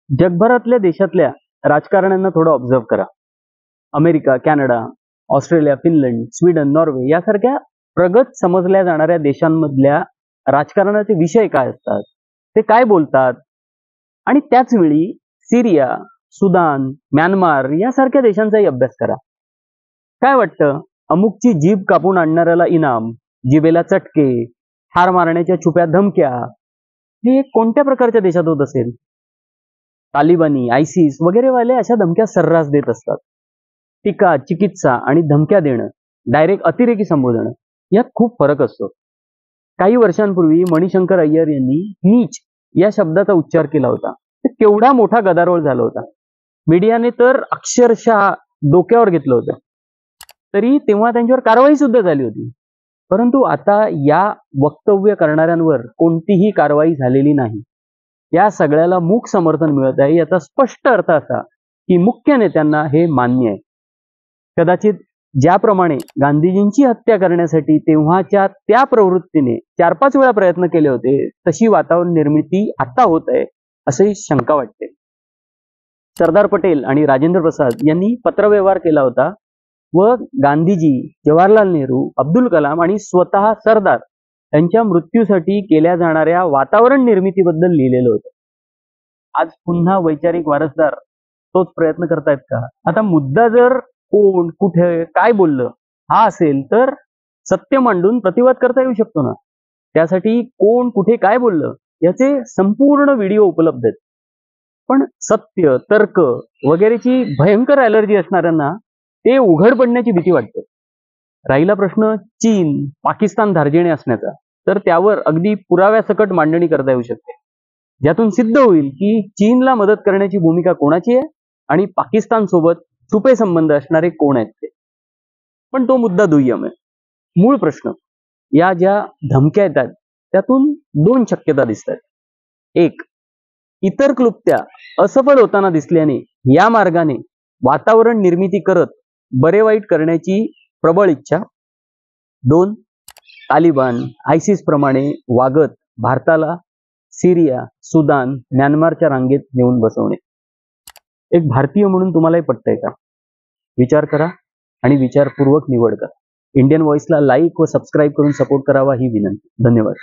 जगभरातल्या देशातल्या राजकारण्यांना थोडं ऑब्झर्व करा. America, Canada, Australia, Finland, Sweden, Norway यासारख्या प्रगत समजल्या जाणाऱ्या देशांमधल्या राजकारणाचे विषय काय असतात, ते काय बोलतात, आणि त्याच वेळी सिरिया, सुदान, म्यानमार यासारख्या देशांचाही अभ्यास करा. काय वाटतं, अमुकची जीभ कापून आणणाऱ्याला इनाम, जिभेला चटके, ठार मारण्याच्या छुप्या धमक्या, हे कोणत्या प्रकारच्या देशात होत असेल? तालिबानी, आयसिस वगैरे वाले अशा धमक्या सर्रास देत असतात. टीका, चिकित्सा आणि धमक्या देणं, डायरेक्ट अतिरेकी संबोधन यात खूप फरक असतो. काही वर्षांपूर्वी मणिशंकर अय्यर यांनी नीच या शब्दाचा उच्चार केला होता. ते केवढा मोठा गदारोळ झाला होता. मीडियाने तर अक्षरशः डोक्यावर घेतलं होतं. तरी तेव्हा त्यांच्यावर कारवाई सुद्धा झाली होती. परंतु आता या वक्तव्य करणाऱ्यांवर कोणतीही कारवाई झालेली नाही. या सगळ्याला मूक समर्थन मिळत आहे. याचा स्पष्ट अर्थ असा की मुख्य नेत्यांना हे मान्य आहे. कदाचित ज्याप्रमाणे गांधीजींची हत्या करण्यासाठी तेव्हाच्या त्या प्रवृत्तीने 4-5 वेळा प्रयत्न केले होते, तशी वातावरण निर्मिती आता होत आहे अशी शंका वाटते. सरदार पटेल आणि राजेंद्र प्रसाद यांनी पत्रव्यवहार केला होता व गांधीजी, जवाहरलाल नेहरू, अब्दुल कलाम आणि स्वतः सरदार यांच्या मृत्यूसाठी केल्या जाणाऱ्या वातावरण निर्मितीबद्दल लिहिलेलं होतं. आज पुन्हा वैचारिक वारसदार तोच प्रयत्न करतायत का? आता मुद्दा जर कोण, कुठे, काय बोललं हा असेल तर सत्य मांडून प्रतिवाद करता येऊ शकतो ना. त्यासाठी कोण, कुठे, काय बोललं याचे संपूर्ण व्हिडिओ उपलब्ध आहेत. पण सत्य, तर्क वगैरेची भयंकर ॲलर्जी असणाऱ्यांना ते उघड पडण्याची भीती वाटते. राहिला प्रश्न चीन, पाकिस्तान धार्जिणे असण्याचा, तर त्यावर अगदी पुराव्यासकट मांडणी करता येऊ शकते, ज्यातून सिद्ध होईल की चीनला मदत करण्याची भूमिका कोणाची आहे आणि पाकिस्तान सोबत छुपे संबंध असणारे कोण आहेत ते. पण तो मुद्दा दुय्यम आहे. मूळ प्रश्न, या ज्या धमक्या येतात त्यातून 2 शक्यता दिसतात. एक, इतर क्लुप्त्या असफल होताना दिसल्याने या मार्गाने वातावरण निर्मिती करत बरे वाईट करण्याची प्रबळ इच्छा. 2, तालिबान, आयसिस प्रमाणे वागत भारताला सिरिया, सुदान, म्यानमारच्या रांगेत नेऊन बसवणे. एक भारतीय म्हणून तुम्हालाही पटतंय का? विचार करा आणि विचारपूर्वक निवड करा. इंडियन व्हॉइसला लाईक व सबस्क्राईब करून सपोर्ट करावा ही विनंती. धन्यवाद.